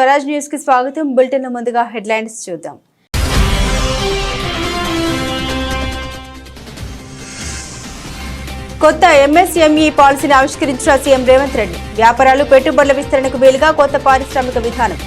Swaraj news కి స్వాగతం. Bulletin లో ముందుగా హెడ్లైన్స్ చూద్దాం. కొత్త ఎంఎస్ఎంఈ పాలసీని ఆవిష్కరించిన సీఎం రేవంత్ రెడ్డి. వ్యాపారాలు పెట్టుబడుల విస్తరణకు వీలుగా కొత్త పారిశ్రామిక విధానం.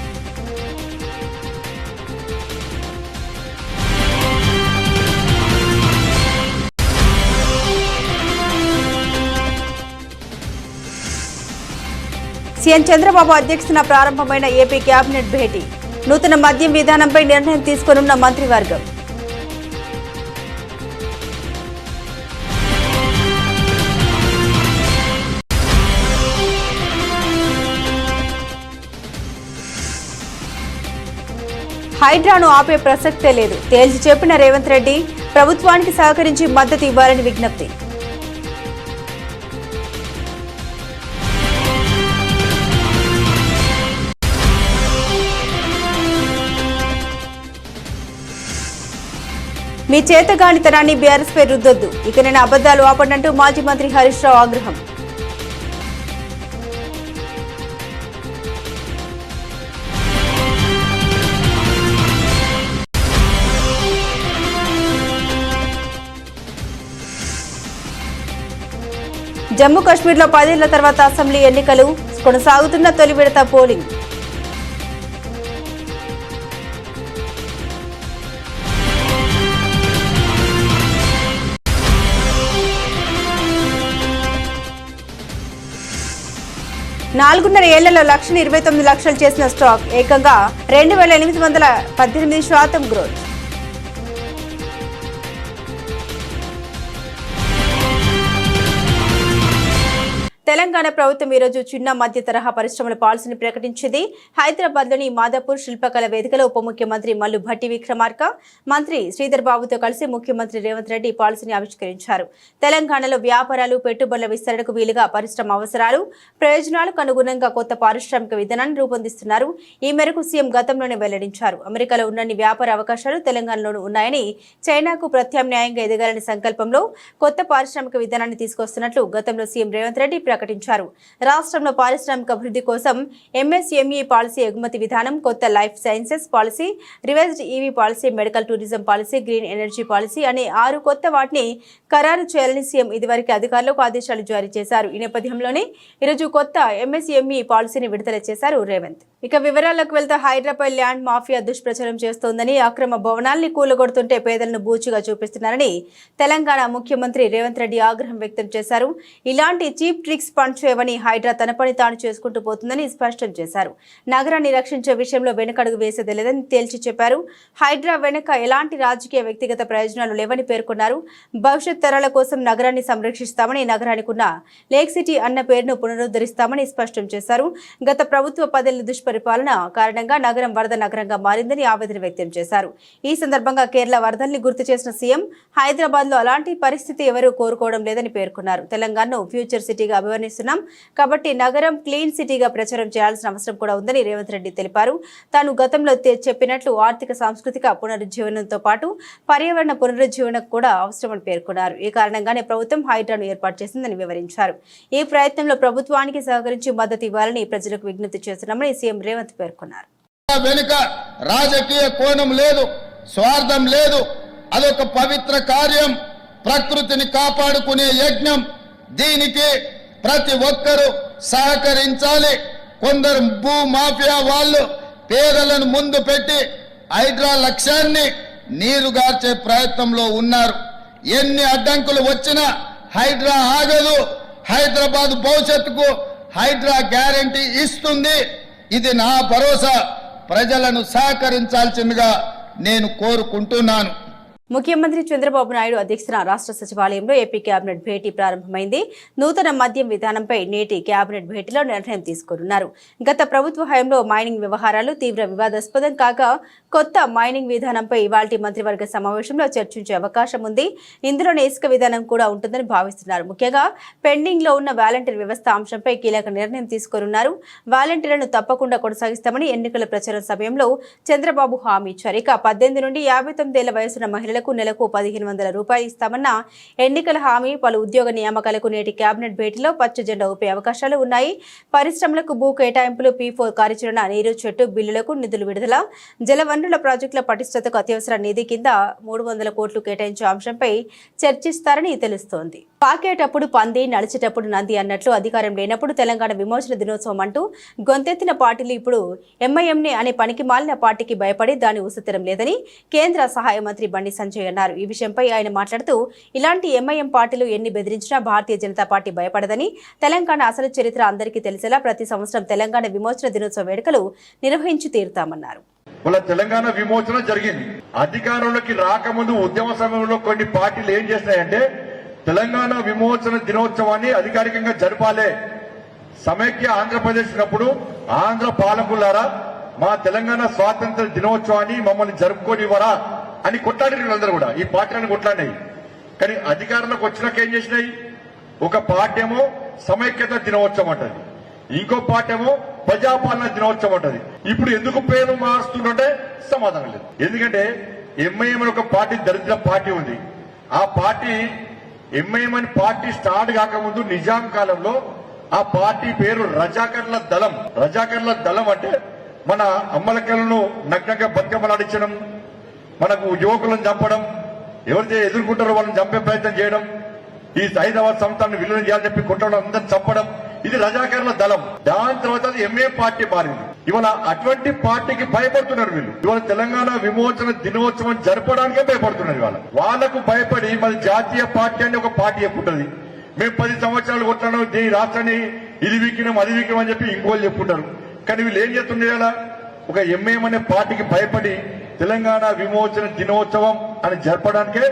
సీఎం చంద్రబాబు అధ్యక్షతన ప్రారంభమైన ఏపీ కేబినెట్ భేటీ. నూతన మద్యం విధానంపై నిర్ణయం తీసుకోనున్న మంత్రివర్గం. హైడ్రాను ఆపే ప్రసక్తే లేదు. తేల్చి చెప్పిన రేవంత్ రెడ్డి ప్రభుత్వానికి సహకరించి మద్దతు ఇవ్వాలని విజ్ఞప్తి. మీ చేతగానితనాన్ని బీఆర్ఎస్ పై రుద్దొద్దు. ఇక నేను అబద్దాలు ఆపడంటూ మాజీ మంత్రి హరీష్ రావు ఆగ్రహం. జమ్మూ కాశ్మీర్లో 10 ఏళ్ల తర్వాత అసెంబ్లీ ఎన్నికలు. కొనసాగుతున్న తొలి విడత పోలింగ్. నాలుగున్నర ఏళ్లలో 1,29,00,000 చేసిన స్టాక్ ఏకంగా 2,818% గ్రోత్. తెలంగాణ ప్రభుత్వం ఈరోజు చిన్న మధ్య తరహా పరిశ్రమల పాలసీని ప్రకటించింది. హైదరాబాద్లోని మాదాపూర్ శిల్పకళ వేదికలో ఉప ముఖ్యమంత్రి మల్లు భట్టి విక్రమార్క, మంత్రి శ్రీధర్ బాబుతో కలిసి ముఖ్యమంత్రి రేవంత్ రెడ్డి పాలసీని ఆవిష్కరించారు. తెలంగాణలో వ్యాపారాలు పెట్టుబడుల విస్తరణకు వీలుగా పరిశ్రమ అవసరాలు ప్రయోజనాలకు అనుగుణంగా కొత్త పారిశ్రామిక విధానాన్ని రూపొందిస్తున్నారు. ఈ మేరకు సీఎం గతంలోనే వెల్లడించారు. అమెరికాలో ఉన్నన్ని వ్యాపార అవకాశాలు తెలంగాణలోనూ ఉన్నాయని, చైనాకు ప్రత్యామ్నాయంగా ఎదగాలని సంకల్పంలో కొత్త పారిశ్రామిక విధానాన్ని తీసుకొస్తున్నట్లు గతంలో సీఎం రేవంత్ రెడ్డి ప్రకటించారు. రాష్ట్రంలో పారిశ్రామిక అభివృద్ధి కోసం ఎంఎస్ఎంఈ పాలసీ, ఎగుమతి విధానం, కొత్త life sciences policy, revised EV policy, medical tourism policy, green energy policy అనే 6 కొత్త వాటిని ఖరారు చేయాలని సీఎం ఇదివరకు అధికారులకు ఆదేశాలు జారీ చేశారు. ఈ నేపథ్యంలోనే ఈరోజు కొత్త ఎంఎస్ఎంఈ పాలసీని విడుదల చేశారు రేవంత్. ఇక వివరాలకు వెళ్తే హైడ్రాపై ల్యాండ్ మాఫియా దుష్ప్రచారం చేస్తోందని, అక్రమ భవనాల్ని కూలగొడుతుంటే పేదలను బూచిగా చూపిస్తున్నారని తెలంగాణ ముఖ్యమంత్రి రేవంత్ రెడ్డి ఆగ్రహం వ్యక్తం చేశారు. ఇలాంటి చీప్ ట్రిక్స్ పనిచేయవని, హైడ్రా తన పని తాను చేసుకుంటూ పోతుందని స్పష్టం చేశారు. నగరాన్ని రక్షించే విషయంలో వెనుకడుగు వేసేది లేదని తేల్చి చెప్పారు. హైడ్రా వెనుక ఎలాంటి రాజకీయ వ్యక్తిగత ప్రయోజనాలు లేవని పేర్కొన్నారు. భవిష్యత్ తరాల కోసం నగరాన్ని సంరక్షిస్తామని, నగరానికి ఉన్న లేక్ సిటీ అన్న పేరును పునరుద్ధరిస్తామని స్పష్టం చేశారు. గత ప్రభుత్వ 10 ఏళ్ల దుష్పరిపాలన కారణంగా నగరం వరద నగరంగా మారిందని ఆవేదన వ్యక్తం చేశారు. ఈ సందర్భంగా కేరళ వరదల్ని గుర్తు చేసిన సీఎం హైదరాబాద్ లో అలాంటి పరిస్థితి ఎవరూ కోరుకోవడం లేదని పేర్కొన్నారు. తెలంగాణను ఫ్యూచర్ సిటీగా అభివర్ణిస్తున్నాం కాబట్టి నగరం క్లీన్ సిటీగా ప్రచారం చేయాల్సిన అవసరం కూడా ఉందని రేవంత్ రెడ్డి తెలిపారు. తాను గతంలో చెప్పినట్లు ఆర్థిక సాంస్కృతిక పునరుజ్జీవనంతో పాటు పర్యావరణ పునరుజ్జీవనం కూడా అవసరమని పేర్కొన్నారు. ఈ కారణంగానే ప్రభుత్వం హైడ్రాను ఏర్పాటు చేసిందని వివరించారు. ఈ ప్రయత్నంలో ప్రభుత్వానికి సహకరించి మద్దతు ఇవ్వాలని ప్రజలకు విజ్ఞప్తి చేస్తున్నామని సీఎం రేవంత్ పేర్కొన్నారు. వెనుక రాజకీయ కోణం లేదు, స్వార్థం లేదు. అదొక పవిత్ర కార్యం, ప్రకృతిని కాపాడుకునే యజ్ఞం. దీనికి ప్రతి ఒక్కరూ సహకరించాలి. కొందరు భూ మాఫియా వాళ్ళు పేదలను ముందు పెట్టి హైడ్రా లక్ష్యాన్ని నీరుగార్చే ప్రయత్నంలో ఉన్నారు. ఎన్ని అడ్డంకులు వచ్చినా హైడ్రా ఆగదు. హైదరాబాద్ భవిష్యత్తుకు హైడ్రా గ్యారంటీ ఇస్తుంది. ఇది నా భరోసా. ప్రజలను సహకరించాల్సిందిగా నేను కోరుకుంటున్నాను. ముఖ్యమంత్రి చంద్రబాబు నాయుడు అధ్యక్షతన రాష్ట్ర సచివాలయంలో ఏపీ కేబినెట్ భేటీ ప్రారంభమైంది. నూతన మద్యం విధానంపై నేటి కేబినెట్ భేటీలో నిర్ణయం తీసుకున్నారు. గత ప్రభుత్వ హయాంలో మైనింగ్ వ్యవహారాలు తీవ్ర వివాదాస్పదం కాగా కొత్త మైనింగ్ విధానంపై ఇవాల్టి మంత్రివర్గ సమావేశంలో చర్చించే అవకాశం ఉంది. ఇందులోనే ఇసుక విధానం కూడా ఉంటుందని భావిస్తున్నారు. ముఖ్యంగా పెండింగ్ లో ఉన్న వాలంటీర్ వ్యవస్థ అంశంపై కీలక నిర్ణయం తీసుకున్నారు. వాలంటీర్లను తప్పకుండా కొనసాగిస్తామని ఎన్నికల ప్రచారం సమయంలో చంద్రబాబు హామీ ఇచ్చారు. ఇక 18 నుండి 59 ఏళ్ల వయసున్న మహిళలు మహిళలకు నెలకు 1500 రూపాయలు ఇస్తామన్న ఎన్నికల హామీ, పలు ఉద్యోగ నియామకాలకు నేటి కేబినెట్ భేటీలో పచ్చ జెండా ఊపే అవకాశాలు ఉన్నాయి. పరిశ్రమలకు భూ కేటాయింపులు, P4 కార్యాచరణ, నీరు చెట్టు బిల్లులకు నిధులు విడుదల, జలవనరుల ప్రాజెక్టుల పటిష్టతకు అత్యవసర నిధి కింద 300 కోట్లు కేటాయించే అంశంపై చర్చిస్తారని తెలుస్తోంది. పాకేటప్పుడు పంది, నడిచేటప్పుడు నంది అన్నట్లు అధికారం లేనప్పుడు తెలంగాణ విమోచన దినోత్సవం అంటూ గొంతెత్తిన పార్టీలు ఇప్పుడు ఎంఐఎంని అనే పనికి మాలిన పార్టీకి భయపడి దాన్ని ఉసెత్తడం లేదని కేంద్ర సహాయ మంత్రి బండి సంజయ్ అన్నారు. ఈ విషయంపై ఆయన మాట్లాడుతూ, ఇలాంటి ఎంఐఎం పార్టీలు ఎన్ని బెదిరించినా భారతీయ జనతా పార్టీ భయపడదని, తెలంగాణ అసలు చరిత్ర అందరికీ తెలిసేలా ప్రతి సంవత్సరం తెలంగాణ విమోచన దినోత్సవ వేడుకలు నిర్వహించి తీరుతామన్నారు. వాళ్ళ తెలంగాణ విమోచన జరిగింది. అధికారంలోకి రాకముందు ఉద్యమ సమయంలో కొన్ని పార్టీలు ఏం చేస్తాయంటే తెలంగాణ విమోచన దినోత్సవాన్ని అధికారికంగా జరపాలే, సమైక్య ఆంధ్రప్రదేశ్ ఉన్నప్పుడు ఆంధ్ర పాలకులారా మా తెలంగాణ స్వాతంత్ర దినోత్సవాన్ని మమ్మల్ని జరుపుకోనివ్వరా అని కొట్లాడి వీళ్ళందరూ కూడా ఈ పార్టీలను కొట్లాడినాయి. కానీ అధికారంలోకి వచ్చినాక ఏం చేసినాయి? ఒక పార్టీ ఏమో సమైక్యత దినోత్సవం అంటది, ఇంకో పార్టీ ఏమో ప్రజాపాలన దినోత్సవం అంటది. ఇప్పుడు ఎందుకు పేరు మారుస్తుంటే సమాధానం లేదు. ఎందుకంటే ఎంఐఎం ఒక పార్టీ దరిద్ర పార్టీ ఉంది. ఆ పార్టీ ఎంఐఎం అని పార్టీ స్టార్ట్ కాకముందు నిజాం కాలంలో ఆ పార్టీ పేరు రజాకర్ల దళం. రజాకర్ల దళం అంటే మన అమ్మలకలను నగ్నంగా బతుకమ్మలాడించడం, మనకు యువకులను చంపడం, ఎవరైతే ఎదుర్కొంటారో వాళ్ళని చంపే ప్రయత్నం చేయడం, ఈ హైదరాబాద్ సంస్థాన్ని విలీనం చేయాలని చెప్పి కొట్టడం, అందరిని చంపడం, ఇది రజాకర్ల దళం. దాని తర్వాత అది ఎంఏ పార్టీ మారింది. ఇవాళ అటువంటి పార్టీకి భయపడుతున్నారు వీళ్ళు. ఇవాళ తెలంగాణ విమోచన దినోత్సవం జరపడానికే భయపడుతున్నారు. ఇవాళ వాళ్లకు భయపడి మరి జాతీయ పార్టీ అని ఒక పార్టీ చెప్పుకుంటుంది. మేము 10 సంవత్సరాలు కొట్టాను, ఈ రాష్ట్రాన్ని ఇది వీకినాం అది వీకినాం అని చెప్పి ఇంకోళ్ళు చెప్పుకుంటారు. కానీ వీళ్ళు ఏం చేస్తుండే, ఒక ఎంఏఎం అనే పార్టీకి భయపడి తెలంగాణ విమోచన దినోత్సవం అని జరపడానికే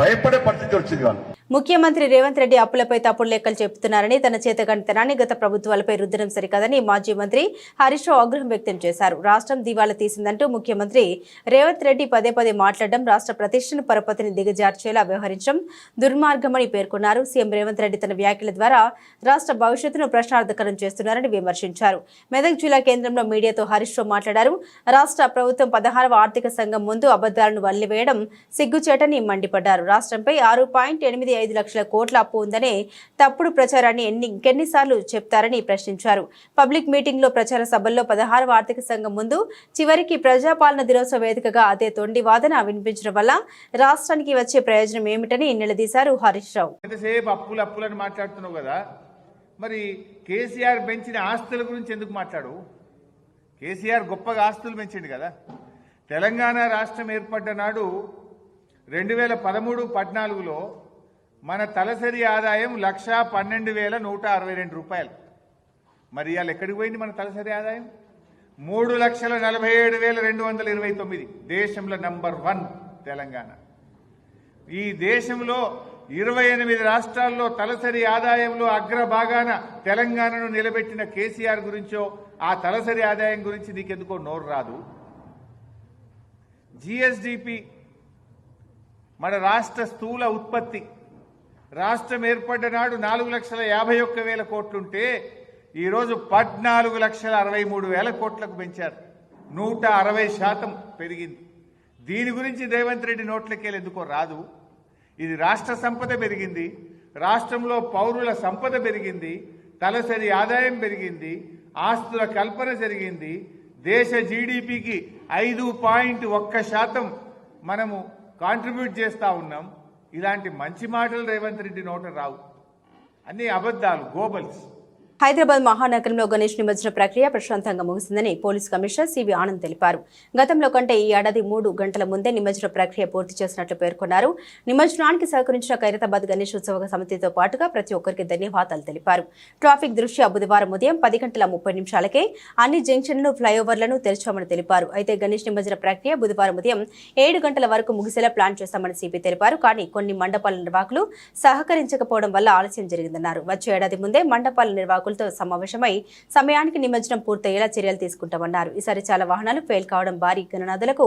భయపడే పరిస్థితి వచ్చింది. వాళ్ళు ముఖ్యమంత్రి రేవంత్ రెడ్డి అప్పులపై తప్పుడు లెక్కలు చెబుతున్నారని, తన చేతగానితనాన్ని గత ప్రభుత్వాలపై రుద్దడం సరికాదని మాజీ మంత్రి హరీష్ రావు ఆగ్రహం వ్యక్తం చేశారు. రాష్ట్రం దివాలా తీసిందంటూ ముఖ్యమంత్రి రేవంత్ రెడ్డి పదే మాట్లాడడం రాష్ట్ర ప్రతిష్టను, పరపతిని దిగజార్చేలా వ్యవహరించడం దుర్మార్గమని పేర్కొన్నారు. సీఎం రేవంత్ రెడ్డి తన వ్యాఖ్యల ద్వారా రాష్ట్ర భవిష్యత్తును ప్రశ్నార్థకరం చేస్తున్నారని విమర్శించారు. మెదక్ జిల్లా కేంద్రంలో మీడియాతో హరీష్ రావు మాట్లాడారు. రాష్ట్ర ప్రభుత్వం 16వ ఆర్థిక సంఘం ముందు అబద్దాలను వల్లివేయడం సిగ్గుచేటని మండిపడ్డారు. రాష్ట్రంపై 6.85 లక్షల కోట్ల అప్పు ఉందనే తప్పుడు ప్రచారాన్ని ఇంకెన్నిసార్లు చెప్తారని ప్రశ్నించారు. పబ్లిక్ మీటింగ్ లో, ప్రచార సభల్లో 16వ ఆర్థిక సంఘం ముందు చివరికి ప్రజాపాలన దినోత్సవ వేదికగా అదే తొండి వాదన వినిపించడం వల్ల రాష్ట్రానికి వచ్చే ప్రయోజనం ఏమిటని నిలదీశారు హరీష్ రావు. ఎంతసేపు అప్పులని మాట్లాడుతున్నావు కదా, మరి కేసీఆర్ పెంచిన ఆస్తుల గురించి ఎందుకు మాట్లాడు? కేసీఆర్ గొప్పగా ఆస్తులు పెంచిండు కదా. తెలంగాణ రాష్ట్రం ఏర్పడ్డ నాడు 2013-14లో మన తలసరి ఆదాయం 1,12,162 రూపాయలు. మరి ఇవాళ ఎక్కడికి పోయింది మన తలసరి ఆదాయం? 3,47,229. దేశంలో నంబర్ 1 తెలంగాణ. ఈ దేశంలో 28 రాష్ట్రాల్లో తలసరి ఆదాయంలో అగ్రభాగాన తెలంగాణను నిలబెట్టిన కేసీఆర్ గురించో, ఆ తలసరి ఆదాయం గురించి నీకెందుకో నోరు రాదు. జిఎస్డిపి మన రాష్ట్ర స్థూల ఉత్పత్తి రాష్ట్రం ఏర్పడ్డ నాడు 4,51,000 కోట్లుంటే ఈరోజు 14,63,000 కోట్లకు పెంచారు. 160% పెరిగింది. దీని గురించి రేవంత్ రెడ్డి నోట్లకెళ్ళి ఎందుకో రాదు. ఇది రాష్ట్ర సంపద పెరిగింది, రాష్ట్రంలో పౌరుల సంపద పెరిగింది, తలసరి ఆదాయం పెరిగింది, ఆస్తుల కల్పన జరిగింది, దేశ జీడిపికి 5.1% మనము కాంట్రిబ్యూట్ చేస్తూ ఉన్నాం. ఇలాంటి మంచి మాటలు రేవంత్ రెడ్డి నోట రావు, అన్ని అబద్ధాలు, గోబల్స్. హైదరాబాద్ మహానగరంలో గణేష్ నిమజ్జన ప్రక్రియ ప్రశాంతంగా ముగిసిందని పోలీస్ కమిషనర్ సివి ఆనంద్ తెలిపారు. గతంలో కంటే ఈ ఏడాది 3 గంటల ముందే నిమజ్జన ప్రక్రియ పూర్తి చేసినట్లు పేర్కొన్నారు. నిమజ్జనానికి సహకరించిన ఖైరతాబాద్ గణేష్ ఉత్సవ సమితితో పాటుగా ప్రతి ఒక్కరికి ధన్యవాదాలు తెలిపారు. ట్రాఫిక్ దృష్ట్యా బుధవారం ఉదయం 10:30 అన్ని జంక్షన్లు, ఫ్లైఓవర్లను తెరిచామని తెలిపారు. అయితే గణేష్ నిమజ్జన ప్రక్రియ బుధవారం ఉదయం 7 గంటల వరకు ముగిసేలా ప్లాన్ చేశామని సిపి తెలిపారు. కానీ కొన్ని మండపాల నిర్వాహకులు సహకరించకపోవడం వల్ల ఆలస్యం జరిగిందన్నారు. వచ్చే ఏడాది ముందే మండపాల నిర్వాహకులు నిర్వాహకులతో సమావేశమై సమయానికి నిమజ్జనం పూర్తయ్యేలా చర్యలు తీసుకుంటామన్నారు. ఈసారి చాలా వాహనాలు ఫెయిల్ కావడం, భారీ గణనాథులకు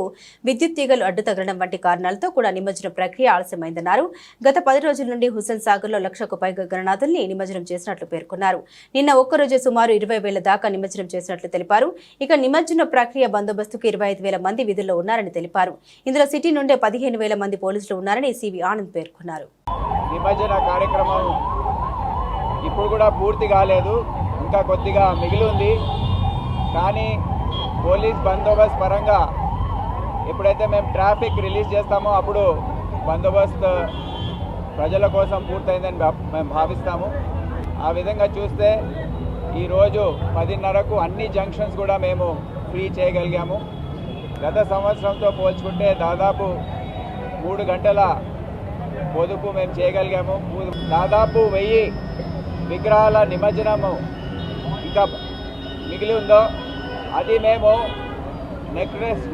విద్యుత్ తీగలు అడ్డు తగలడం వంటి కారణాలతో కూడా నిమజ్జన ప్రక్రియ ఆలస్యమైందన్నారు. గత 10 రోజుల నుండి హుస్సేన్ సాగర్ లో 1,00,000కు పైగా గణనాథుల్ని నిమజ్జనం చేసినట్లు పేర్కొన్నారు. నిన్న ఒక్కరోజే సుమారు 20,000 దాకా నిమజ్జనం చేసినట్లు తెలిపారు. ఇక నిమజ్జన ప్రక్రియ బందోబస్తుకు 25,000 మంది విధుల్లో ఉన్నారని తెలిపారు. ఇందులో సిటీ నుండే 15,000 మంది పోలీసులు ఉన్నారని సివి ఆనంద్ పేర్కొన్నారు. నిమజ్జన కార్యక్రమం ఇప్పుడు కూడా పూర్తి కాలేదు, ఇంకా కొద్దిగా మిగిలి ఉంది. కానీ పోలీస్ బందోబస్తు పరంగా ఎప్పుడైతే మేము ట్రాఫిక్ రిలీజ్ చేస్తామో అప్పుడు బందోబస్తు ప్రజల కోసం పూర్తయిందని మేము భావిస్తాము. ఆ విధంగా చూస్తే ఈరోజు 10:30కు అన్ని జంక్షన్స్ కూడా మేము ఫ్రీ చేయగలిగాము. గత సంవత్సరంతో పోల్చుకుంటే దాదాపు 3 గంటల పొదుపు మేము చేయగలిగాము. దాదాపు 1000 విగ్రహాల నిమజ్జనము ఇంకా మిగిలి ఉందో అది మేము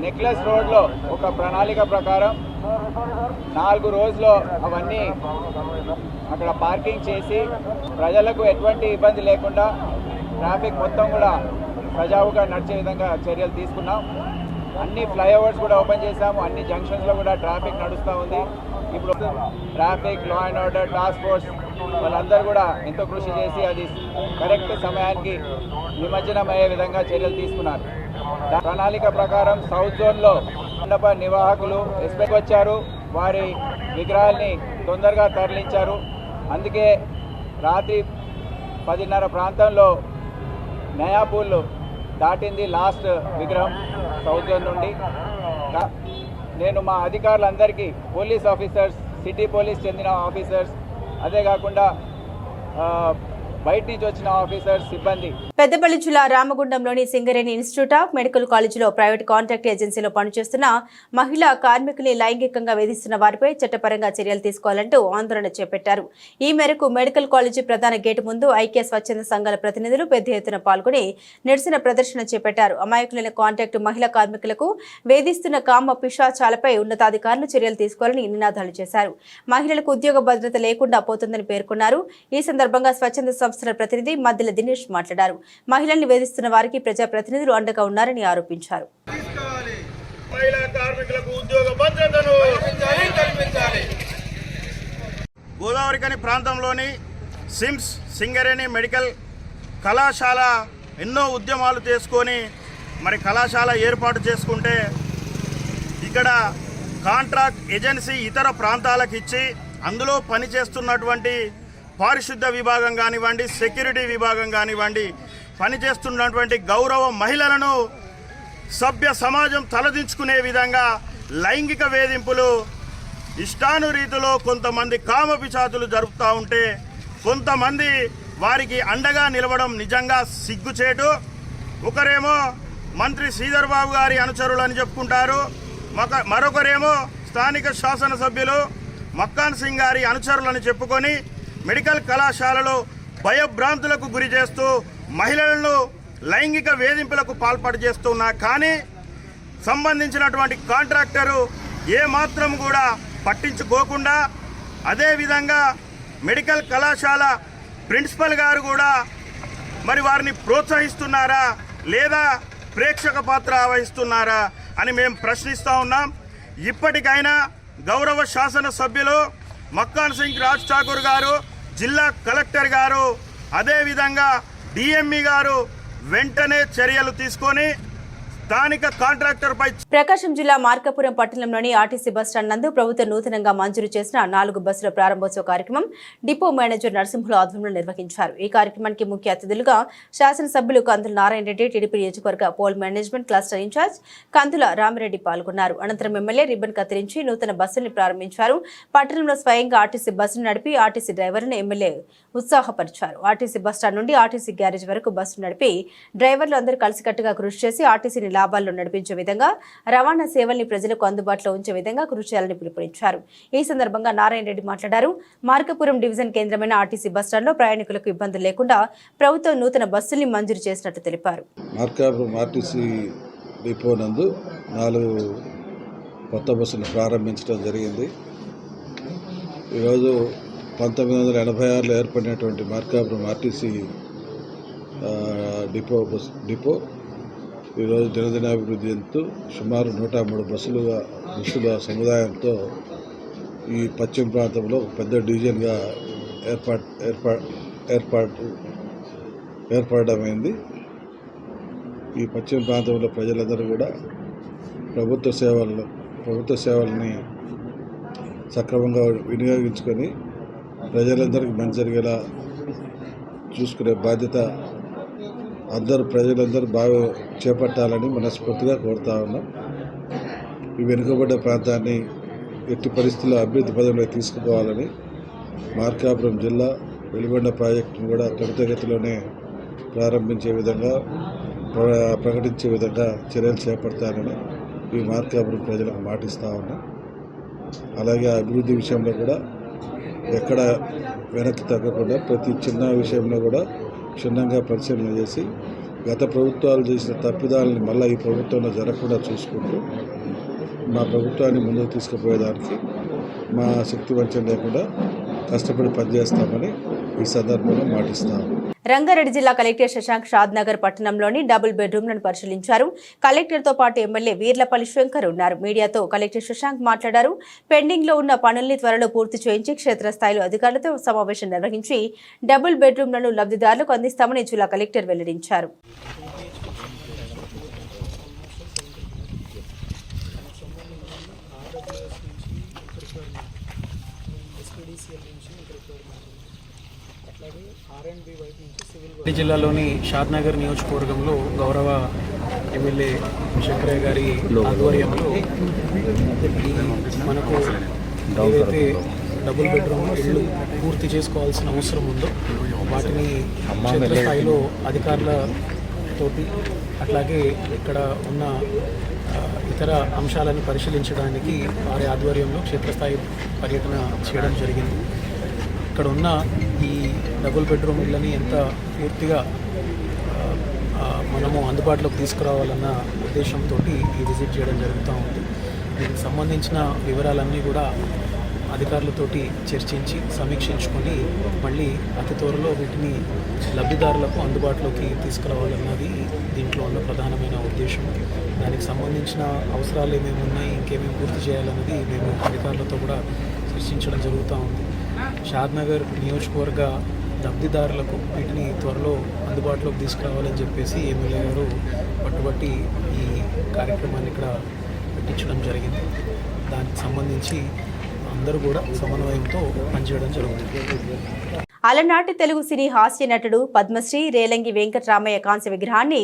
నెక్లెస్ రోడ్లో ఒక ప్రణాళిక ప్రకారం 4 రోజుల్లో అవన్నీ అక్కడ పార్కింగ్ చేసి ప్రజలకు ఎటువంటి ఇబ్బంది లేకుండా ట్రాఫిక్ మొత్తం కూడా సజావుగా నడిచే విధంగా చర్యలు తీసుకున్నాం. అన్ని ఫ్లైఓవర్స్ కూడా ఓపెన్ చేశాము. అన్ని జంక్షన్స్లో కూడా ట్రాఫిక్ నడుస్తూ ఉంది. ఇప్పుడు traffic, law and order task force వాళ్ళందరూ కూడా ఎంతో కృషి చేసి అది కరెక్ట్ సమయానికి నిమజ్జనం అయ్యే విధంగా చర్యలు తీసుకున్నారు. ప్రణాళిక ప్రకారం సౌత్ జోన్లో మండప నిర్వాహకులు ఎస్పెక్ట్ వచ్చారు, వారి విగ్రహాల్ని తొందరగా తరలించారు. అందుకే రాత్రి 10:30 ప్రాంతంలో నయాపూల్ దాటింది లాస్ట్ విగ్రహం సౌత్ జోన్ నుండి. నేను మా అధికారులందరికీ, పోలీస్ ఆఫీసర్స్, సిటీ పోలీస్ చెందిన ఆఫీసర్స్, అదే కాకుండా బయట నుంచి వచ్చిన ఆఫీసర్స్, సిబ్బంది. పెద్దపల్లి జిల్లా రామగుండంలోని సింగరేణి ఇన్స్టిట్యూట్ ఆఫ్ మెడికల్ కాలేజీలో ప్రైవేట్ కాంట్రాక్ట్ ఏజెన్సీలో పనిచేస్తున్న మహిళా కార్మికుల్ని లైంగికంగా వేధిస్తున్న వారిపై చట్టపరంగా చర్యలు తీసుకోవాలంటూ ఆందోళన చేపట్టారు. ఈ మేరకు మెడికల్ కాలేజీ ప్రధాన గేటు ముందు ఐక్య స్వచ్ఛంద సంఘాల ప్రతినిధులు పెద్ద ఎత్తున పాల్గొని నిరసన ప్రదర్శన చేపట్టారు. అమాయకులైన కాంట్రాక్టు మహిళా కార్మికులకు వేధిస్తున్న కామ పిశాచాలపై ఉన్నతాధికారులు చర్యలు తీసుకోవాలని నినాదాలు చేశారు. మహిళలకు ఉద్యోగ భద్రత లేకుండా పోతుందని పేర్కొన్నారు. ఈ సందర్భంగా స్వచ్ఛంద సంస్థల ప్రతినిధి మద్దెల దినేష్ మాట్లాడారు. మహిళల్ని వేధిస్తున్న వారికి ప్రజాప్రతినిధులు అండగా ఉన్నారని ఆరోపించారు. గోదావరికని ప్రాంతంలోని సిమ్స్ సింగరేణి మెడికల్ కళాశాల ఎన్నో ఉద్యమాలు చేసుకొని మరి కళాశాల ఏర్పాటు చేసుకుంటే ఇక్కడ కాంట్రాక్ట్ ఏజెన్సీ ఇతర ప్రాంతాలకు ఇచ్చి అందులో పనిచేస్తున్నటువంటి పారిశుద్ధ విభాగం కానివ్వండి, సెక్యూరిటీ విభాగం కానివ్వండి, పనిచేస్తున్నటువంటి గౌరవ మహిళలను సభ్య సమాజం తలదించుకునే విధంగా లైంగిక వేధింపులు ఇష్టానురీతిలో కొంతమంది కామపిశాచులు జరుపుతూ ఉంటే కొంతమంది వారికి అండగా నిలవడం నిజంగా సిగ్గుచేటు. ఒకరేమో మంత్రి శ్రీధర్ బాబు గారి అనుచరులని చెప్పుకుంటారు, మరొకరేమో స్థానిక శాసనసభ్యులు మక్కాన్ సింగ్ గారి అనుచరులని చెప్పుకొని మెడికల్ కళాశాలలో భయభ్రాంతులకు గురి చేస్తూ మహిళలను లైంగిక వేధింపులకు పాల్పడి చేస్తున్నా కానీ సంబంధించినటువంటి కాంట్రాక్టరు ఏమాత్రం కూడా పట్టించుకోకుండా, అదేవిధంగా మెడికల్ కళాశాల ప్రిన్సిపల్ గారు కూడా మరి వారిని ప్రోత్సహిస్తున్నారా లేదా ప్రేక్షక పాత్ర వహిస్తున్నారా అని మేము ప్రశ్నిస్తూ ఉన్నాం. ఇప్పటికైనా గౌరవ శాసనసభ్యులు మక్కాన్ సింగ్ రాజ్ ఠాకూర్ గారు, జిల్లా కలెక్టర్ గారు, అదేవిధంగా డిఎంఈ గారు వెంటనే చర్యలు తీసుకొని స్థానిక కాంట్రాక్టర్పై. ప్రకాశం జిల్లా మార్కాపురం పట్టణంలోని ఆర్టీసీ బస్టాండ్ నందు ప్రభుత్వం నూతనంగా మంజూరు చేసిన 4 బస్సుల ప్రారంభోత్సవ కార్యక్రమం డిపో మేనేజర్ నరసింహుల ఆధ్వర్యంలో నిర్వహించారు. ఈ కార్యక్రమానికి ముఖ్య అతిథులుగా శాసనసభ్యులు కందుల నారాయణ రెడ్డి, టీడీపీ నియోజకవర్గ పోల్ మేనేజ్మెంట్ క్లస్టర్ ఇన్ఛార్జ్ కందుల రామిరెడ్డి పాల్గొన్నారు. అనంతరం ఎమ్మెల్యే రిబ్బన్ కత్తిరించి నూతన బస్సుల్ని ప్రారంభించారు. పట్టణంలో స్వయంగా ఆర్టీసీ బస్సును నడిపి ఆర్టీసీ డ్రైవర్లను ఎమ్మెల్యే ఉత్సాహపరిచారు. ఆర్టీసీ బస్టాండ్ నుండి ఆర్టీసీ గ్యారేజ్ వరకు బస్సు నడిపి డ్రైవర్లు అందరూ కలిసికట్టుగా కృషి చేసి ఆర్టీసీని లాభాల్లో నడిపించే విధంగా రవాణా సేవల్ని ప్రజలకు అందుబాటులో ఉంచే విధంగా కృషి చేయాలని పిలుపునిచ్చారు. ఈ సందర్భంగా నారాయణ రెడ్డి మాట్లాడారు. మార్కాపురం డివిజన్ కేంద్రమైన ఆర్టీసీ బస్టాండ్లో ప్రయాణికులకు ఇబ్బందులు లేకుండా ప్రభుత్వం నూతన బస్సుల్ని మంజూరు చేసినట్టు తెలిపారు. మార్కాపురం ఆర్టీసీ డిపో నందు 4 కొత్త బస్సులు ప్రారంభించడం జరిగింది. ఈరోజు 1986లో ఏర్పడినటువంటి మార్కాపురం ఆర్టీసీ డిపో ఈరోజు దినదినాభివృద్ధి చెందుతూ సుమారు 103 బస్సుల సముదాయంతో ఈ పశ్చిమ ప్రాంతంలో పెద్ద డివిజన్గా ఏర్పడమైంది. ఈ పశ్చిమ ప్రాంతంలో ప్రజలందరూ కూడా ప్రభుత్వ సేవల్ని సక్రమంగా వినియోగించుకొని ప్రజలందరికీ మంచి జరిగేలా చూసుకునే బాధ్యత ప్రజలందరూ బాగా చేపట్టాలని మనస్ఫూర్తిగా కోరుతా ఉన్నాం. ఈ వెనుకబడ్డ ప్రాంతాన్ని ఎట్టి పరిస్థితుల్లో అభివృద్ధి పదంలో తీసుకుపోవాలని మార్కాపురం జిల్లా వెలుగొండ ప్రాజెక్టును కూడా త్వరితగతిలోనే ప్రారంభించే విధంగా ప్రకటించే విధంగా చర్యలు చేపడతానని ఈ మార్కాపురం ప్రజలకు మాటిస్తూ ఉన్నాం. అలాగే అభివృద్ధి విషయంలో కూడా ఎక్కడ వెనక్కి తగ్గకుండా ప్రతి చిన్న విషయంలో కూడా క్షుణ్ణంగా పరిశీలన చేసి గత ప్రభుత్వాలు చేసిన తప్పిదాలని మళ్ళీ ఈ ప్రభుత్వంలో జరగకుండా చూసుకుంటూ మా ప్రభుత్వాన్ని ముందుకు తీసుకుపోయేదానికి మా శక్తి వంచన లేకుండా కష్టపడి పనిచేస్తామని ఈ సందర్భంగా మాటిస్తాము. రంగారెడ్డి జిల్లా కలెక్టర్ శశాంక్ షాద్నగర్ పట్టణంలోని డబుల్ బెడ్రూమ్లను పరిశీలించారు. కలెక్టర్తో పాటు ఎమ్మెల్యే వీర్లపల్లి శంకర్ ఉన్నారు. మీడియాతో కలెక్టర్ శశాంక్ మాట్లాడారు. పెండింగ్ లో ఉన్న పనుల్ని త్వరలో పూర్తి చేయించి క్షేత్రస్థాయిలో అధికారులతో సమావేశం నిర్వహించి డబుల్ బెడ్రూమ్లను లబ్ధిదారులకు అందిస్తామని జిల్లా కలెక్టర్ వెల్లడించారు. జిల్లాలోని షాద్నగర్ నియోజకవర్గంలో గౌరవ ఎమ్మెల్యే శంకరయ్య గారి ఆధ్వర్యంలో మనకు ఏదైతే డబుల్ బెడ్రూమ్ ఇళ్ళు పూర్తి చేసుకోవాల్సిన అవసరం ఉందో వాటిని క్షేత్రస్థాయిలో అధికారులతోటి అట్లాగే ఇక్కడ ఉన్న ఇతర అంశాలను పరిశీలించడానికి వారి ఆధ్వర్యంలో క్షేత్రస్థాయి పర్యటన చేయడం జరిగింది. ఇక్కడ ఉన్న ఈ డబుల్ బెడ్రూమ్ ఇళ్ళని ఎంత పూర్తిగా మనము అందుబాటులోకి తీసుకురావాలన్న ఉద్దేశంతో ఈ విజిట్ చేయడం జరుగుతూ ఉంది. దీనికి సంబంధించిన వివరాలన్నీ కూడా అధికారులతోటి చర్చించి సమీక్షించుకొని మళ్ళీ అతి త్వరలో వీటిని లబ్ధిదారులకు అందుబాటులోకి తీసుకురావాలన్నది దీంట్లో ఉన్న ప్రధానమైన ఉద్దేశం. దానికి సంబంధించిన అవసరాలు ఏమేమి ఉన్నాయి, ఇంకేమేమి పూర్తి చేయాలన్నది మేము అధికారులతో కూడా చర్చించడం జరుగుతూ ఉంది. షాద్నగర్ నియోజకవర్గ లబ్ధిదారులకు వీటిని త్వరలో అందుబాటులోకి తీసుకురావాలని చెప్పేసి ఎమ్మెల్యే గారు పట్టుబట్టి ఈ కార్యక్రమాన్ని ఇక్కడ పెట్టించడం జరిగింది. దానికి సంబంధించి అందరూ కూడా సమన్వయంతో పనిచేయడం జరుగుతుంది. అలనాటి తెలుగు సినీ హాస్య నటుడు పద్మశ్రీ రేలంగి వెంకటరామయ్య కాంస్య విగ్రహాన్ని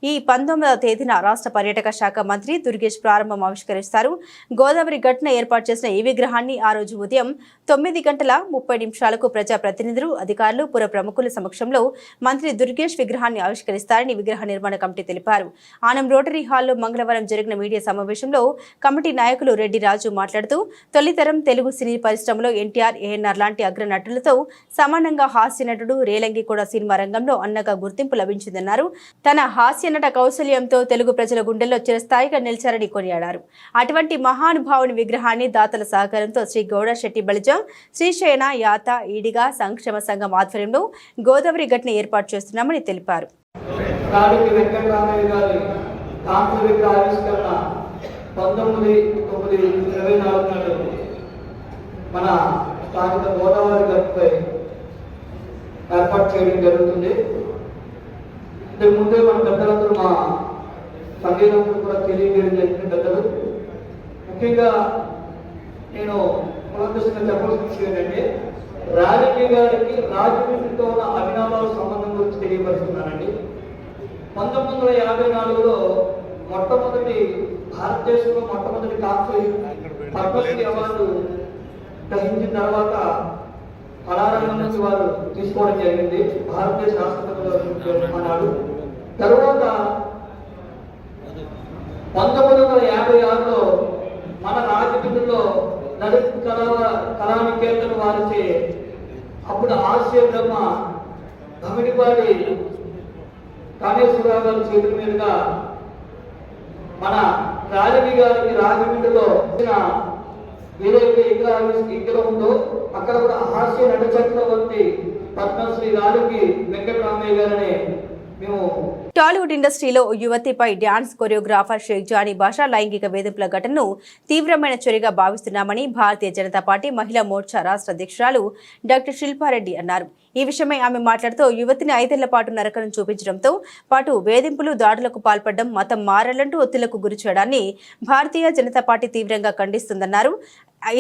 ఈ 19వ తేదీన రాష్ట్ర పర్యాటక శాఖ మంత్రి దుర్గేష్ ప్రారంభం ఆవిష్కరిస్తారు. గోదావరి ఘటన ఏర్పాటు చేసిన ఈ విగ్రహాన్ని ఆ రోజు ఉదయం 9:30 ప్రజాప్రతినిధులు, అధికారులు, పుర ప్రముఖుల సమక్షంలో మంత్రి దుర్గేష్ విగ్రహాన్ని ఆవిష్కరిస్తారని విగ్రహ నిర్మాణ కమిటీ తెలిపారు. ఆనం రోటరీ హాల్లో మంగళవారం జరిగిన మీడియా సమావేశంలో కమిటీ నాయకులు రెడ్డి రాజు మాట్లాడుతూ తొలితరం తెలుగు సినీ పరిశ్రమలో ఎన్టీఆర్, ఏఎన్ఆర్ లాంటి అగ్ర నటులతో సమానంగా హాస్య నటుడు రేలంగి కూడా సినిమా రంగంలో అన్నగా గుర్తింపు లభించిందన్నారు. తన హాస్య నట కౌశల్యంతో తెలుగు ప్రజల గుండెల్లో చిరస్థాయిగా నిలిచారని కొనియాడారు. అటువంటి మహానుభావుని విగ్రహాన్ని దాతల సహకారంతో శ్రీ గౌడ శెట్టి బలిజ, శ్రీశయన యాత ఈడిగా సంక్షేమ సంఘం ఆధ్వర్యంలో గోదావరి ఘటన ఏర్పాటు చేస్తున్నామని తెలిపారు. ఏర్పాటు చేయడం జరుగుతుంది. ముందే మన పెద్దలందరూ మా సంఘీయులందరూ కూడా తెలియజేయడం జరిగిన పెద్దలు. ముఖ్యంగా నేను కులంకషంగా చెప్పాల్సిన విషయం ఏంటంటే రాజకీయ గారికి రాజకీయంతో ఉన్న అభినవ సంబంధం గురించి తెలియపరుస్తున్నానండి. 1954లో మొట్టమొదటి భారతదేశంలో మొట్టమొదటి పద్మశ్రీ అవార్డు గ్రహించిన తర్వాత కళారంగం నుంచి వారు తీసుకోవడం జరిగింది. భారతదేశ రాష్ట్రపతి అన్నాడు. తరువాత 1956లో మన రాజకీయంలో లలిత కళానికేతన వారిచే అప్పుడు హాస్య బ్రహ్మ కమిడిపాటి కాళేశ్వరరావు గారి చేతుల మీదుగా మన రాజకీయ గారికి రాజమండ్రిలో ఏదైతే విగ్రహం ఉందో అక్కడ కూడా హాస్య నట చక్రవర్తి పద్మశ్రీ రాజకి వెంకటరామయ్య గారనే మేము టాలీవుడ్ ఇండస్ట్రీలో ఓ యువతిపై డ్యాన్స్ కొరియోగ్రాఫర్ షేక్ జానీ బాషా లైంగిక వేధింపుల ఘటనను తీవ్రమైన చర్యగా భావిస్తున్నామని భారతీయ జనతా పార్టీ మహిళా మోర్చా రాష్ట్ర అధ్యక్షురాలు డాక్టర్ శిల్పారెడ్డి అన్నారు. ఈ విషయమై ఆమె మాట్లాడుతూ యువతిని 5 ఏళ్ల పాటు నరకను చూపించడంతో పాటు వేధింపులు, దాడులకు పాల్పడడం, మతం మారాలంటూ ఒత్తిళ్లకు గురి చేయడాన్ని భారతీయ జనతా పార్టీ తీవ్రంగా ఖండిస్తుందన్నారు.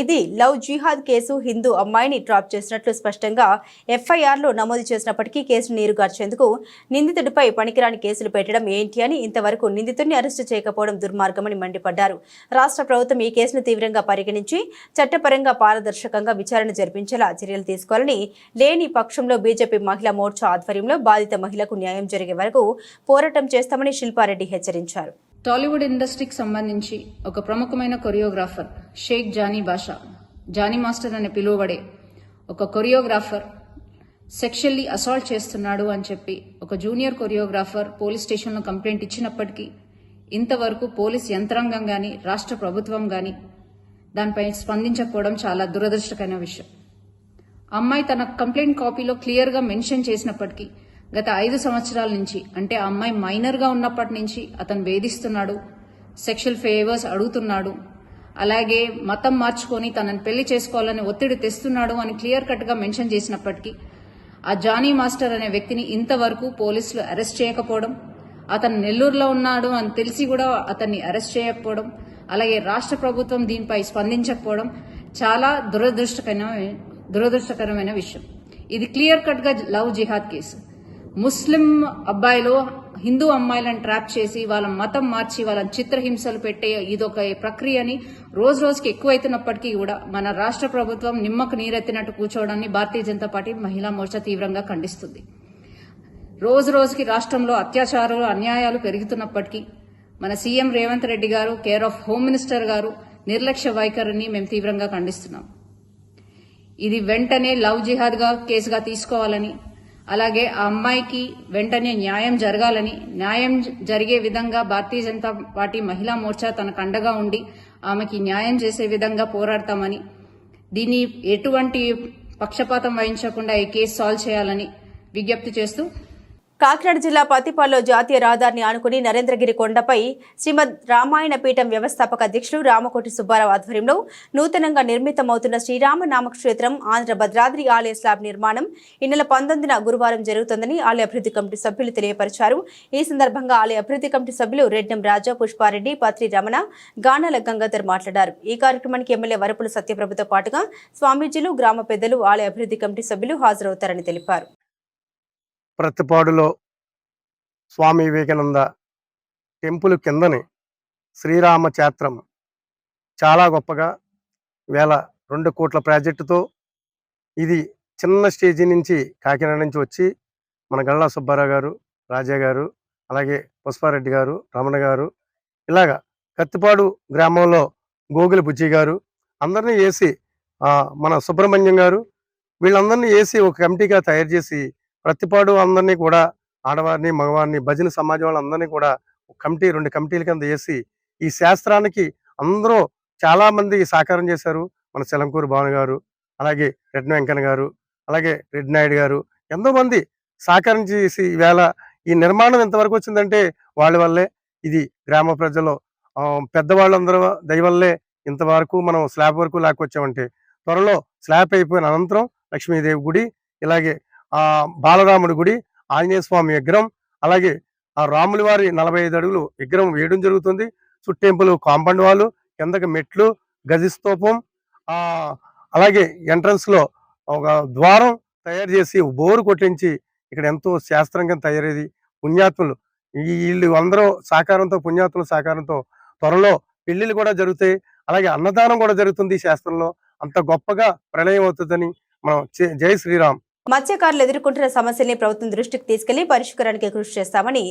ఇది లవ్ జిహాద్ కేసు. హిందూ అమ్మాయిని ట్రాప్ చేసినట్లు స్పష్టంగా ఎఫ్ఐఆర్లో నమోదు చేసినప్పటికీ కేసును నీరుగార్చేందుకు నిందితుడిపై పనికిరాని కేసులు పెట్టడం ఏంటి అని ఇంతవరకు నిందితుడిని అరెస్టు చేయకపోవడం దుర్మార్గమని మండిపడ్డారు. రాష్ట్ర ప్రభుత్వం ఈ కేసును తీవ్రంగా పరిగణించి చట్టపరంగా పారదర్శకంగా విచారణ జరిపించేలా చర్యలు తీసుకోవాలని, లేని పక్షంలో బీజేపీ మహిళా మోర్చా ఆధ్వర్యంలో బాధిత మహిళకు న్యాయం జరిగే వరకు పోరాటం చేస్తామని శిల్పారెడ్డి హెచ్చరించారు. టాలీవుడ్ ఇండస్ట్రీకి సంబంధించి ఒక ప్రముఖమైన కొరియోగ్రాఫర్ షేక్ జానీ బాషా, జానీ మాస్టర్ అని పిలువబడే ఒక కొరియోగ్రాఫర్ సెక్షువల్లీ అసాల్ట్ చేస్తున్నాడు అని చెప్పి ఒక జూనియర్ కొరియోగ్రాఫర్ పోలీస్ స్టేషన్లో కంప్లైంట్ ఇచ్చినప్పటికీ ఇంతవరకు పోలీస్ యంత్రాంగం కానీ రాష్ట్ర ప్రభుత్వం కానీ దానిపై స్పందించకపోవడం చాలా దురదృష్టకరమైన విషయం. అమ్మాయి తన కంప్లైంట్ కాపీలో క్లియర్గా మెన్షన్ చేసినప్పటికీ గత 5 సంవత్సరాల నుంచి, అంటే ఆ అమ్మాయి మైనర్గా ఉన్నప్పటి నుంచి అతను వేధిస్తున్నాడు, సెక్షువల్ ఫేవర్స్ అడుగుతున్నాడు, అలాగే మతం మార్చుకొని తనని పెళ్లి చేసుకోవాలని ఒత్తిడి తెస్తున్నాడు అని క్లియర్ కట్గా మెన్షన్ చేసినప్పటికీ ఆ జానీ మాస్టర్ అనే వ్యక్తిని ఇంతవరకు పోలీసులు అరెస్ట్ చేయకపోవడం, అతను నెల్లూరులో ఉన్నాడు అని తెలిసి కూడా అతన్ని అరెస్ట్ చేయకపోవడం, అలాగే రాష్ట్ర ప్రభుత్వం దీనిపై స్పందించకపోవడం చాలా దురదృష్టకరమైన విషయం. ఇది క్లియర్ కట్గా లవ్ జిహాద్ కేసు. ముస్లిం అబ్బాయిలు హిందూ అమ్మాయిలను ట్రాప్ చేసి వాళ్ళ మతం మార్చి వాళ్ళని చిత్రహింసలు పెట్టే ఇదొక ప్రక్రియని రోజు రోజుకి ఎక్కువైతున్నప్పటికీ కూడా మన రాష్ట్ర ప్రభుత్వం నిమ్మకు నీరెత్తినట్టు కూర్చోవడాన్ని భారతీయ జనతా పార్టీ మహిళా మోర్చా తీవ్రంగా ఖండిస్తుంది. రోజు రోజుకి రాష్ట్రంలో అత్యాచారాలు, అన్యాయాలు పెరుగుతున్నప్పటికీ మన సీఎం రేవంత్ రెడ్డి గారు, కేర్ ఆఫ్ హోమ్ మినిస్టర్ గారు నిర్లక్ష్య వైఖరిని మేము తీవ్రంగా ఖండిస్తున్నాం. ఇది వెంటనే లవ్ జిహాద్గా కేసుగా తీసుకోవాలని, అలాగే ఆ అమ్మాయికి వెంటనే న్యాయం జరగాలని, న్యాయం జరిగే విధంగా భారతీయ జనతా పార్టీ మహిళా మోర్చా తనకు అండగా ఉండి ఆమెకి న్యాయం చేసే విధంగా పోరాడతామని, దీన్ని ఎటువంటి పక్షపాతం వహించకుండా ఈ కేసు సాల్వ్ చేయాలని విజ్ఞప్తి చేస్తూ కాకినాడ జిల్లా పత్తిపాడులో జాతీయ రహదారిని ఆనుకుని నరేంద్రగిరి కొండపై శ్రీమద్ రామాయణ పీఠం వ్యవస్థాపక అధ్యక్షులు రామకోటి సుబ్బారావు ఆధ్వర్యంలో నూతనంగా నిర్మితమవుతున్న శ్రీరామ నామక్షేత్రం ఆంధ్ర భద్రాద్రి ఆలయ స్లాబ్ నిర్మాణం ఈ నెల 19న గురువారం జరుగుతుందని ఆలయ అభివృద్ధి కమిటీ సభ్యులు తెలియపరిచారు. ఈ సందర్భంగా ఆలయ అభివృద్ధి కమిటీ సభ్యులు రెడ్డం రాజా, పుష్పారెడ్డి, పత్రి రమణ, గానాల గంగాధర్ మాట్లాడారు. ఈ కార్యక్రమానికి ఎమ్మెల్యే వరపుల సత్యప్రభుతో పాటుగా స్వామీజీలు, గ్రామ పెద్దలు, ఆలయ అభివృద్ధి కమిటీ సభ్యులు హాజరవుతారని తెలిపారు. ప్రతిపాడులో స్వామి వివేకానంద టెంపుల్ కిందని శ్రీరామ క్షేత్రం చాలా గొప్పగా 2 కోట్ల ప్రాజెక్టుతో ఇది చిన్న స్టేజీ నుంచి కాకినాడ నుంచి వచ్చి మన గల్లా సుబ్బారావు గారు, రాజా గారు, అలాగే పుష్పారెడ్డి గారు, రమణ గారు, ఇలాగా కత్తిపాడు గ్రామంలో గోగుల బుజ్జి గారు అందరినీ వేసి మన సుబ్రహ్మణ్యం గారు వీళ్ళందరినీ వేసి ఒక కమిటీగా తయారు చేసి ప్రతిపాడు అందరినీ కూడా ఆడవారిని, మగవారిని, భజన సమాజం వాళ్ళందరినీ కూడా కమిటీ 2 కమిటీల కింద వేసి ఈ శాస్త్రానికి అందరూ చాలా మంది సహకారం చేశారు. మన సెలంకూరు భావన గారు, అలాగే రెడ్డి వెంకన్న గారు, అలాగే రెడ్డి నాయుడు గారు, ఎంతో మంది సహకారం చేసి ఈవేళ ఈ నిర్మాణం ఎంతవరకు వచ్చిందంటే వాళ్ళ వల్లే. ఇది గ్రామ ప్రజలు పెద్దవాళ్ళందరూ దయవల్లే ఇంతవరకు మనం స్లాబ్ వరకు లాక్కొచ్చామంటే త్వరలో స్లాబ్ అయిపోయిన అనంతరం లక్ష్మీదేవి గుడి, ఇలాగే బాలరాముడి గుడి, ఆంజనేయ స్వామి విగ్రహం, అలాగే ఆ రాముల వారి 45 అడుగులు విగ్రహం వేయడం జరుగుతుంది. చుట్టెంపులు, కాంపౌండ్ వాళ్ళు, కిందకి మెట్లు, గజస్తూపం, అలాగే ఎంట్రన్స్ లో ఒక ద్వారం తయారు చేసి బోరు కొట్టించి ఇక్కడ ఎంతో శాస్త్రంగా తయారేది. పుణ్యాత్ములు వీళ్ళు అందరూ సహకారంతో, పుణ్యాత్ముల సహకారంతో త్వరలో పెళ్లిళ్ళు కూడా జరుగుతాయి. అలాగే అన్నదానం కూడా జరుగుతుంది. శాస్త్రంలో అంత గొప్పగా ప్రళయం అవుతుందని మనం జై శ్రీరామ్. మత్స్యకారులు ఎదుర్కొంటున్న సమస్యల్ని ప్రభుత్వం దృష్టికి తీసుకెళ్లి పరిష్కారానికి కృషి చేస్తామని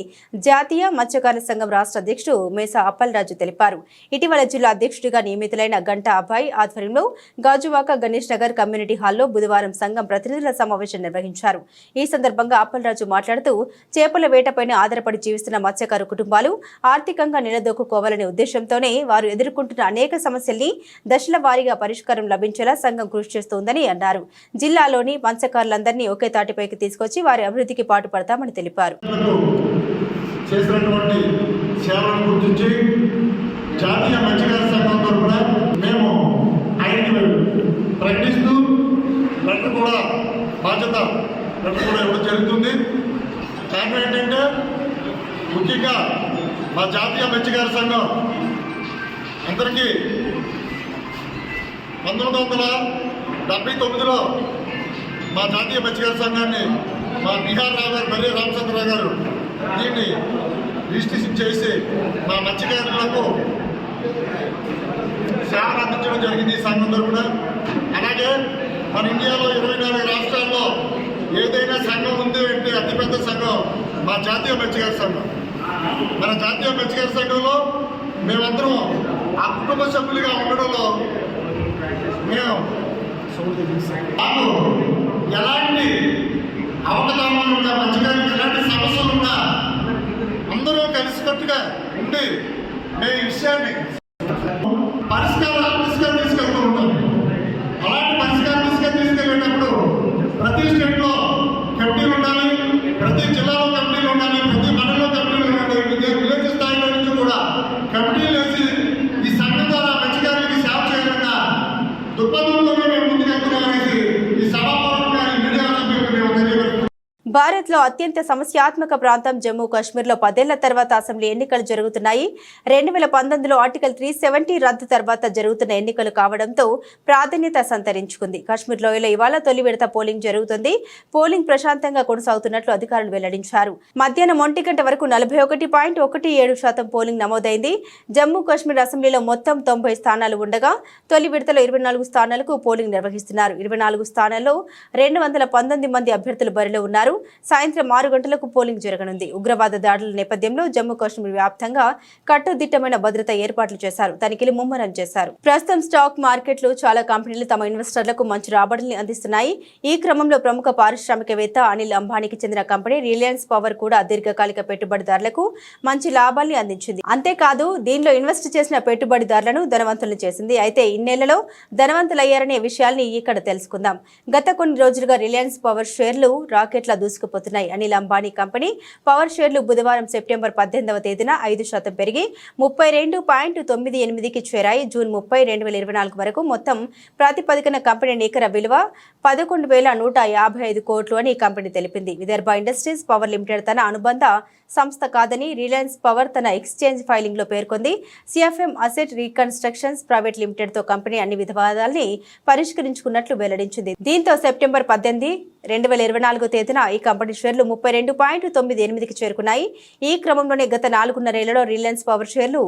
జాతీయ మత్స్యకారుల సంఘం రాష్ట్ర అధ్యక్షుడు మేసా అప్పలరాజు తెలిపారు. ఇటీవల జిల్లా అధ్యక్షుడిగా నియమితులైన గంటా అబ్బాయి ఆధ్వర్యంలో గాజువాక గణేష్ నగర్ కమ్యూనిటీ హాల్లో బుధవారం సంఘం ప్రతినిధుల సమావేశం నిర్వహించారు. ఈ సందర్భంగా అప్పలరాజు మాట్లాడుతూ చేపల వేటపైన ఆధారపడి జీవిస్తున్న మత్స్యకారు కుటుంబాలు ఆర్థికంగా నిలదొక్కుకోవాలనే ఉద్దేశంతోనే వారు ఎదుర్కొంటున్న అనేక సమస్యల్ని దశల వారీగా పరిష్కారం లభించేలా సంఘం కృషి చేస్తోందని అన్నారు. జిల్లాలోని మత్స్యకారులందరూ అందరినీ ఒకే తాటిపైకి తీసుకొచ్చి వారి అభివృద్ధికి పాటుపడతామని తెలిపారు. చేసినటువంటి సేవలను గుర్తించి జాతీయ మత్స్యకార సంఘం తరఫున మేము ఆయనకి ప్రకటిస్తూ లెటర్ కూడా బాధ్యత లెటర్ కూడా ఇవ్వడం జరుగుతుంది. కారణం ఏంటంటే ముఖ్యంగా మా జాతీయ మత్స్యకార సంఘం అందరికీ 1979లో మా జాతీయ మత్స్యకార సంఘాన్ని మా బీహార్ రావు గారు మర్రి రామచంద్రరావు గారు దీన్ని రిజిస్ట్రేషన్ చేసి మా మత్స్యకారులకు సేవలు అందించడం జరిగింది ఈ సంఘం తరఫున. అలాగే మన ఇండియాలో 24 రాష్ట్రాల్లో ఏదైనా సంఘం ఉంది అంటే అతిపెద్ద సంఘం మా జాతీయ మత్స్యకార సంఘం. మన జాతీయ మత్స్యకార సంఘంలో మేమందరం ఆ కుటుంబ సభ్యులుగా ఉండడంలో మేము మాకు ఎలాంటి అవకతవకలు ఉన్నా మత్స్యకారులకు ఎలాంటి సమస్యలు ఉన్నా అందరూ కలిసికట్టుగా ఉండి మేము ఈ విషయాన్ని పరిష్కారాలు తీసుకెళ్తూ ఉంటాం. అలాంటి పరిష్కారం తీసుకెళ్ళేటప్పుడు ప్రతి స్టేట్లో కమిటీలు ఉండాలి, ప్రతి జిల్లాలో కమిటీలు ఉండాలి, ప్రతి మండలంలో కమిటీలు ఉండాలి, విలేజ్ స్థాయిలో నుంచి కూడా కమిటీలు వేసి ఈ సంఘం ద్వారా మత్స్యకారులకి సేవ చేయాలన్న దృక్పథంలోనే మేము ముందుకెళ్తున్నాం అనేసి ఈ సభాపూర్వకంగా ఈ మీడియా సభ్యులకు మేము తెలియజేస్తున్నాం. భారత్లో అత్యంత సమస్యాత్మక ప్రాంతం జమ్మూ కాశ్మీర్లో 10 ఏళ్ల తర్వాత అసెంబ్లీ ఎన్నికలు జరుగుతున్నాయి. 2019లో ఆర్టికల్ 370 రద్దు తర్వాత జరుగుతున్న ఎన్నికలు కావడంతో ప్రాధాన్యత సంతరించుకుంది. కాశ్మీర్ లోయలో ఇవాళ తొలి విడత పోలింగ్ జరుగుతుంది. పోలింగ్ ప్రశాంతంగా కొనసాగుతున్నట్లు అధికారులు వెల్లడించారు. మధ్యాహ్నం 1 గంట వరకు 41.17% పోలింగ్ నమోదైంది. జమ్మూ కాశ్మీర్ అసెంబ్లీలో మొత్తం 90 స్థానాలు ఉండగా తొలి విడతలో 24 స్థానాలకు పోలింగ్ నిర్వహిస్తున్నారు. 24 స్థానాల్లో 219 మంది అభ్యర్థులు బరిలో ఉన్నారు. సాయంత్రం 6 గంటలకు పోలింగ్ జరగనుంది. ఉగ్రవాద దాడుల నేపథ్యంలో జమ్మూ కాశ్మీర్ వ్యాప్తంగా కట్టుదిట్టమైన భద్రత ఏర్పాట్లు చేశారు. తనిఖీలు ముమ్మరం చేశారు. ప్రస్తుతం స్టాక్ మార్కెట్లు చాలా కంపెనీలు తమ ఇన్వెస్టర్లకు మంచి రాబడుల్ని అందిస్తున్నాయి. ఈ క్రమంలో ప్రముఖ పారిశ్రామికవేత్త అనిల్ అంబానీకి చెందిన కంపెనీ రిలయన్స్ పవర్ కూడా దీర్ఘకాలిక పెట్టుబడిదారులకు మంచి లాభాల్ని అందించింది. అంతేకాదు దీనిలో ఇన్వెస్ట్ చేసిన పెట్టుబడిదారులను ధనవంతులను చేసింది. అయితే ఇన్నేళ్లలో ధనవంతులయ్యారనే విషయాల్ని ఇక్కడ తెలుసుకుందాం. గత కొన్ని రోజులుగా రిలయన్స్ పవర్ షేర్లు రాకెట్ల దూసుకుపోతున్నాయి. అనిల్ అంబానీ కంపెనీ పవర్ షేర్లు బుధవారం సెప్టెంబర్ 18వ తేదీన 5% పెరిగి 32.98కి చేరాయి. జూన్ 30, 2024 వరకు మొత్తం ప్రాతిపదికన కంపెనీ నికర విలువ 11,155 కోట్లు అని కంపెనీ తెలిపింది. విదర్భ ఇండస్ట్రీస్ పవర్ లిమిటెడ్ తన అనుబంధ సంస్థ కాదని రిలయన్స్ పవర్ తన ఎక్స్చేంజ్ ఫైలింగ్ లో పేర్కొంది. CFM asset reconstructions private limited తో కంపెనీ అన్ని వివాదాల్ని పరిష్కరించుకున్నట్లు వెల్లడించింది. దీంతో సెప్టెంబర్ 18, 2024 తేదీన ఈ కంపెనీ షేర్లు 32.98కి చేరుకున్నాయి. ఈ క్రమంలోనే గత 4.5 ఏళ్లలో రిలయన్స్ పవర్ షేర్లు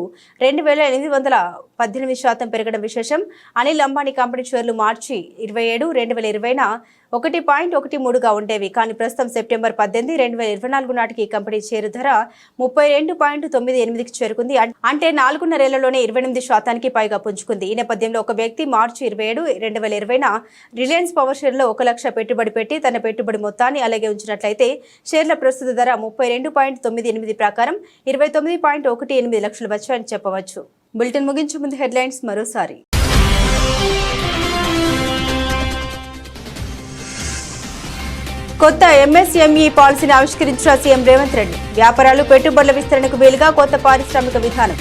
2,818% పెరగడం విశేషం. అనిల్ అంబానీ కంపెనీ షేర్లు మార్చి 27, 2020న 1.13గా ఉండేవి. కానీ ప్రస్తుతం సెప్టెంబర్ 18, 2024 నాటికి ఈ కంపెనీ షేరు ధర 32.98కి చేరుకుంది. అంటే 4.5 ఏళ్లలోనే 28% పైగా పుంజుకుంది. ఈ నేపథ్యంలో ఒక వ్యక్తి మార్చి 27, 2020న రిలయన్స్ పవర్ షేర్లో 1 లక్ష పెట్టుబడి పెట్టి తన పెట్టుబడి మొత్తాన్ని అలాగే ఉంచినట్లయితే షేర్ల ప్రస్తుత ధర 32.98 ప్రకారం 29.18 లక్షలు వచ్చాయని చెప్పవచ్చు. బులెటిన్ ముగించే ముందు హెడ్లైన్స్ మరోసారి. కొత్త ఎంఎస్ఎంఈ పాలసీని ఆవిష్కరించిన సీఎం రేవంత్ రెడ్డి. వ్యాపారాలు పెట్టుబడుల విస్తరణకు వీలుగా కొత్త పారిశ్రామిక విధానం.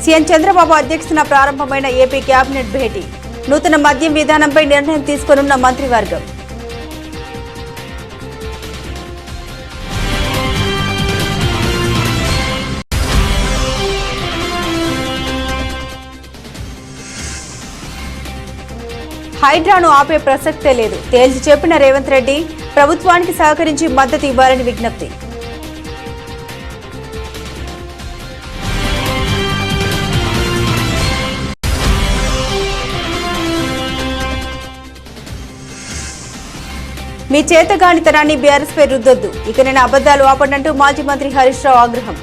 సీఎం చంద్రబాబు అధ్యక్షతన ప్రారంభమైన ఏపీ కేబినెట్ భేటీ. నూతన మద్యం విధానంపై నిర్ణయం తీసుకోనున్న మంత్రివర్గం. హైడ్రాను ఆపే ప్రసక్తే లేదు. తేల్చి చెప్పిన రేవంత్ రెడ్డి ప్రభుత్వానికి సహకరించి మద్దతు ఇవ్వాలని విజ్ఞప్తి. మీ చేతగానితనాన్ని బీఆర్ఎస్ పై రుద్దొద్దు. ఇక నేను అబద్దాలు ఆపడంటూ మాజీ మంత్రి హరీష్ రావు ఆగ్రహం.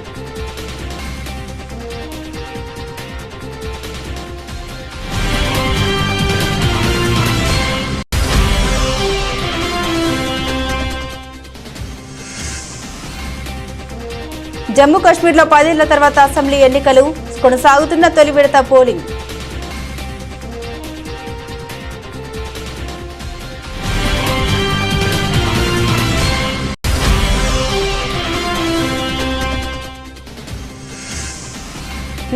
జమ్మూ కాశ్మీర్లో 10 ఏళ్ల తర్వాత అసెంబ్లీ ఎన్నికలు కొనసాగుతున్న తొలి విడత పోలింగ్.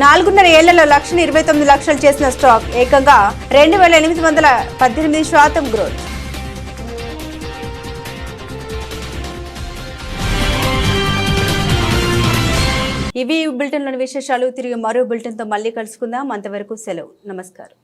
నాలుగున్నర ఏళ్లలో 1,29,00,000 చేసిన స్టాక్ ఏకంగా 2,818% గ్రోత్. ఇవి బులెటిన్లోని విశేషాలు. తిరిగి మరో బులెటిన్తో మళ్ళీ కలుసుకుందాం. అంతవరకు సెలవు. నమస్కారం.